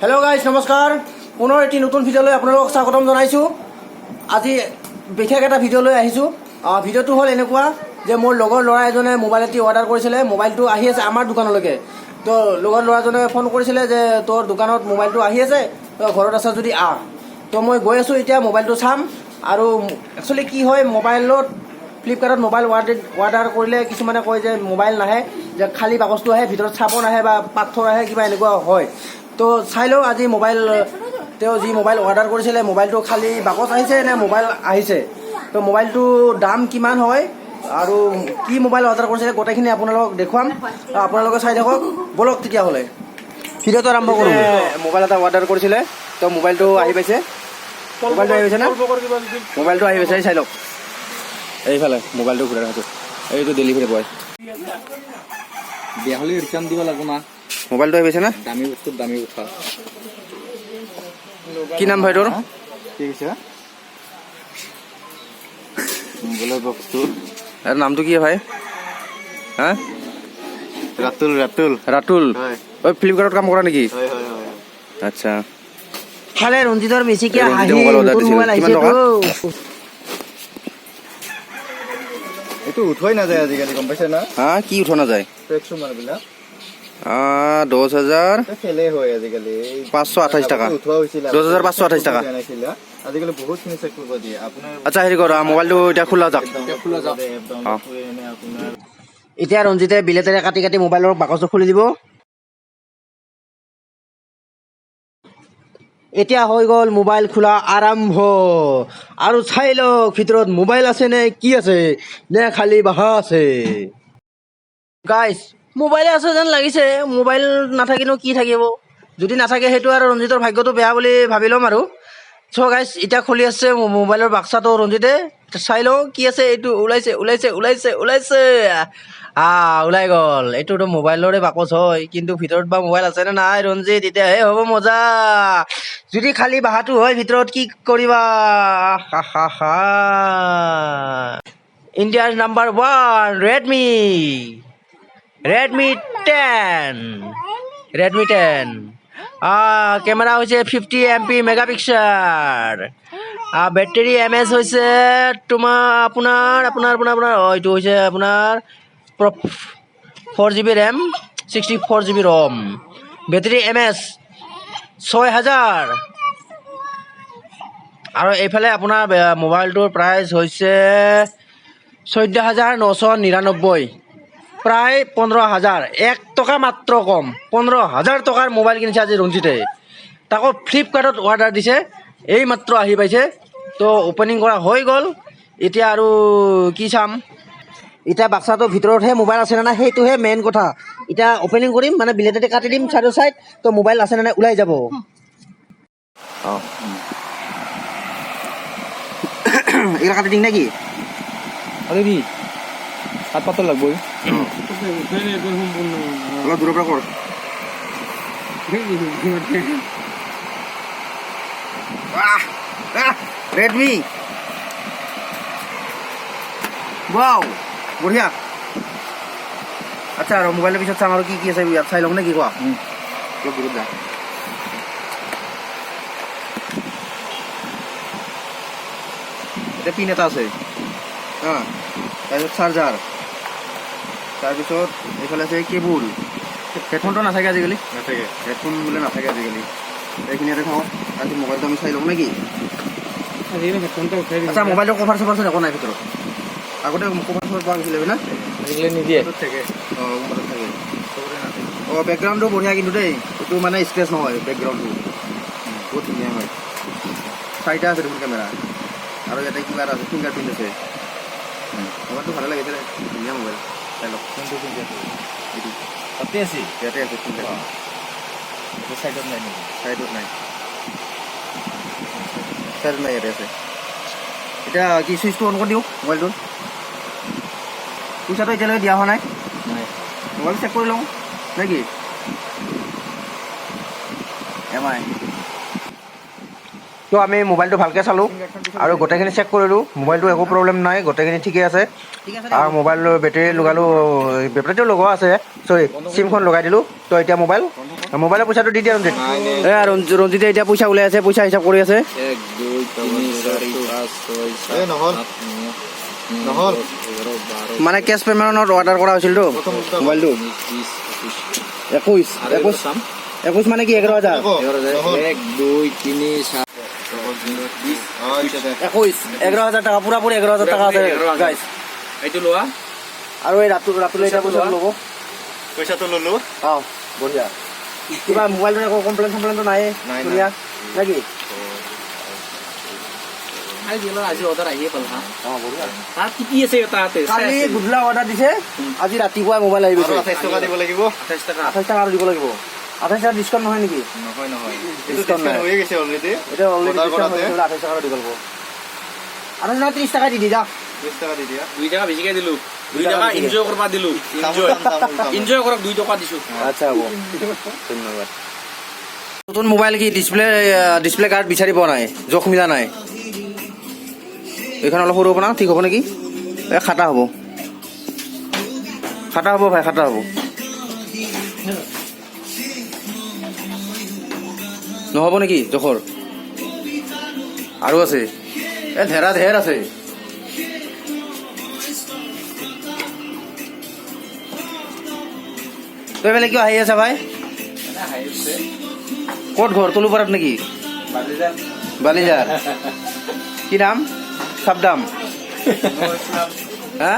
Hello guys नमस्कार पुनः eighty नतुन video आपलोक स्वागतम जनाइछु আজি বিশেষ এটা ভিডিও লৈ আহিছো ভিডিওটো হল এনেকুৱা যে মোৰ লগৰ ল'ৰা এজনে মোবাইল এটি অৰ্ডাৰ কৰিছিলে মোবাইলটো আহি আছে আমাৰ দোকানলৈকে তো লগৰ ল'ৰাজনে ফোন কৰিছিলে যে তোৰ দোকানত মোবাইলটো আহি আছে তো ঘৰত আছা যদি আহ তো মই গৈ আছো এতিয়া মোবাইলটো চাম আৰু একচুয়ালি কি হয় মোবাইলত ফ্লিপকাৰ্টত মোবাইল অৰ্ডাৰ কৰিলে কিছুমানে কয় যে মোবাইল নাহে যে খালি বাকচটো আহে ভিতৰত চাব নাহে বা পাথৰ আহে কিবা এনেকুৱা হয় তো চাই লওঁ আজি মোবাইল তেওঁ যি মোবাইল অৰ্ডাৰ কৰিছিলে মোবাইলটো খালি বাকচ আহিছে নে মোবাইল আহিছে তো মোবাইলটো দাম কিমান হয় আৰু কি মোবাইল অৰ্ডাৰ কৰিছিলে গোটেইখিনি আপোনালোকক দেখুৱাম আপোনালোকে চাই থাকক বলক তেতিয়াহ'লে ভিডিঅ'টো আৰম্ভ কৰোঁ মোবাইল এটা অৰ্ডাৰ কৰিছিলে তো মোবাইলটো আহি পাইছে মোবাইলটো আহি পাইছে না মোবাইলটো আহি পাইছে চাই লওক এইফালে মোবাইলটো ঘূৰাই ৰাখোঁ এইটো ডেলিভাৰী বয় বেয়া হ'লে ৰিটাৰ্ণ দিব লাগিব না মোবাইলটো আহি পাইছে না দামী বস্তুত দামী কথা কি নাম ভাই তোৰ কি কৈছে মোবাইলৰ বক্সটো আৰু নামটো কি ভাই হা ৰাতুল ৰাতুল ৰাতুল হয় ঐ ফ্লিপকাৰ্টত কাম কৰা নেকি হয় হয় হয় আচ্ছা খালে ৰঞ্জিতৰ বেছিকে ৰঞ্জিতে মোবাইল অৰ্ডাৰ দিছিল। কিমান টকা? এইটো উঠোৱাই নাযায় আজিকালি গম পাইছে না হা কি উঠোৱা নাযায় পেকচো মাৰবিলাক 10,528 খেলে হয় আজিকালি টাকা উঠোৱা হৈছিল 10,528 টাকা আজিকালি বহুতখিনি চেক কৰিব দিয়ে আপোনাৰ আচ্ছা হেৰি কৰ মোবাইলটো এতিয়া খোলা যাওক আপোনাৰ এতিয়া ৰঞ্জিতে বিলেটেৰে কাটি কাটি মোবাইলৰ বাকচটো খুলি দিব এতিয়া হৈ গ'ল মোবাইল খোলা আৰম্ভ আৰু চাই লওক ভিতৰত মোবাইল আছে নে কি আছে নে খালি বাহা আছে গাইছ মোবাইলে আছে যেন লাগিছে মোবাইল নাথাকিনো কি থাকিব যদি নাথাকে সেইটো আৰু ৰঞ্জিতৰ ভাগ্যটো বেয়া বুলি ভাবি ল'ম আৰু চ' গাইছ এতিয়া খুলি আছে মোবাইলৰ বাক্সাটো ৰঞ্জিতে চাই লওঁ কি আছে এইটো ওলাইছে ওলাইছে ওলাইছে ওলাইছে ওলাই গ'ল এইটোতো মোবাইলৰে বাকচ হয় কিন্তু ভিতৰত বা মোবাইল আছে নে নাই ৰঞ্জিত এতিয়াহে হ'ব মজা যদি খালি বাহাটো হয় ভিতৰত কি কৰিবা ইণ্ডিয়াৰ নাম্বাৰ 1 ৰেডমি 10 কেমেৰা হৈছে 50 MP মেগাপিক্সেল বেটাৰী এমএচ হৈছে তোমাৰ আপোনাৰ এইটো হৈছে আপোনাৰ 4GB ৰেম 64GB ৰম বেটাৰী এমএচ 6000 আৰু এইফালে আপোনাৰ মোবাইলটোৰ প্ৰাইচ হৈছে 14,999 প্ৰায় 15,000 1 টকা মাত্ৰ কম 15,000 টকাৰ মোবাইল কিনিছে আজি ৰঞ্জিতে তাকো ফ্লিপকাৰ্টত অৰ্ডাৰ দিছে এই মাত্ৰ আহি পাইছে তো অপেনিং কৰা হৈ গ'ল এতিয়া আৰু কি চাম এতিয়া বাক্সাটোৰ ভিতৰতহে মোবাইল আছে নে নাই সেইটোহে মেইন কথা এতিয়া অপেনিং কৰিম মানে বিলেটেৰে কাটি দিম চাইডৰ চাইড তো মোবাইল আছে নে নাই ওলাই যাব এইটা কাটি দিম নেকি আরে দি হাত পাতল লাগবই অলপ দূৰৰ পৰা কৰ ৰেডমি ৱাও বঢ়িয়া আচ্ছা আৰু মোবাইলৰ পিছত চাম আৰু কি কি আছে ইয়াত চাই লওঁ নে কি কোৱা অলপ দূৰত যা এটা পিন এটা আছে তাৰপিছত চাৰ্জাৰ তাৰপিছত এইফালে আছে কেবুল হেডফোনটো নাথাকে আজিকালি নাথাকে হেডফোন বোলে নাথাকে আজিকালি এইখিনি ইয়াতে থওঁ তাৰপিছত মোবাইলটো আমি চাই লওঁ নেকি আচ্ছা মোবাইলৰ কভাৰ চভাৰ চোন একো নাই ভিতৰত আগতে কভাৰ চভাৰ পোৱা গৈছিলে না আজিকালি নিদিয়ে থাকে বেকগ্ৰাউণ্ডটো বঢ়িয়া কিন্তু দেই এইটো মানে স্ক্ৰেচ নহয় বেকগ্ৰাউণ্ডটো বহুত ধুনীয়া হয় 4টা আছে দেখোন কেমেৰা আৰু ইয়াতে কিবা এটা আছে ফিংগাৰ প্ৰিণ্ট আছে মোবাইলটো ভালে লাগিছে ধুনীয়া মোবাইল চাই লওক কোনটো ফিংগাৰ এইটো তাতে আছে ইয়াতে আছে ফিংগাৰ এইটো সাইডত নাই নেকি চাইডত নাই চাইডত নাই ইয়াতে আছে এতিয়া কি চুইচটো অন কৰি দিওঁ মোবাইলটোৰ পইচাটো এতিয়ালৈকে দিয়া হোৱা নাই নাই মোবাইল চেক কৰি লওঁ নে কি এমআই তো আমি মোবাইলটো ভালকৈ চালোঁ আৰু গোটেইখিনি চেক কৰিলোঁ মোবাইলটো একো প্ৰব্লেম নাই গোটেইখিনি ঠিকে আছে আৰু মোবাইলৰ বেটেৰী লগালোঁ বেটেৰীটো লগোৱা আছে চৰি চিমখন লগাই দিলোঁ তো এতিয়া মোবাইল মোবাইলৰ পইচাটো দি দিয়া ৰঞ্জিত নাই, নাই। ৰঞ্জিতে এতিয়া পইচা ওলাই আছে পইচা হিচাপ কৰি আছে 1 2 3 4 5 6 এই নহ'ল নহ'ল মানে কেছ পে'মেণ্টত অৰ্ডাৰ কৰা হৈছিলতো প্ৰথম মোবাইলটো 21 মানে কি 11,000 নহ'ল 1 2 3 4 11,000 টাকা পুৰাপুৰি 11,000 টাকা আছে গাইছ এইটো লোৱা আৰু এই ৰাতুলে এতিয়া পইচা ল'ব পইচাটো ল'লো অঁ বঢ়িয়া কিবা মোবাইলটোৰ একো কমপ্লেইন চমপ্লেইনটো নাই নাই, ধুনীয়া নেকি আজি অৰ্ডাৰ আহিয়ে পাল হা অঁ বঢ়িয়া তাত কি আছে তাতে কালি গধূলা অৰ্ডাৰ দিছে আজি ৰাতিপুৱাই মোবাইল আহি গৈছে আৰু 28 টকা দিব লাগিব 28 টকা 28 টকা আৰু দিব লাগিব 28 টকা ডিছকাউণ্ট নহয় নেকি নহয় নহয় এইটো Discount নাই। ডিছকাউণ্ট হৈয়ে গৈছে অলৰেডি এতিয়া অলৰেডি অৰ্ডাৰ ডিছকাউণ্ট কৰাতে হৈ 28 টকা দিব লাগিব 28 টকা 30 টকা দি যা 20 টকা দি দিয়া 2 টকা বেছিকে দিলো 2 টকা টকা বেছিকে। এনজয় কৰবা দিলো এনজয় কৰক 2 টকা দিছো আচ্ছা হ'ব ধন্যবাদ নতুন মোবাইল কি ডিছপ্লে কাৰ্ড বিচাৰি পোৱা নাই জোখ মিলা নাই এইখন অলপ সৰু হ'ব না ঠিক হ'ব নেকি এই খাটা হ'ব ভাই খাটা হ'ব নহ'ব নেকি জোখৰ আৰু আছে এই ধেৰ আছে তই বেলেগ কিয় আহি আছা ভাই ক'ত ঘৰ তলুপাৰাত নেকি বালিজাৰ কি নাম চাবদাম হা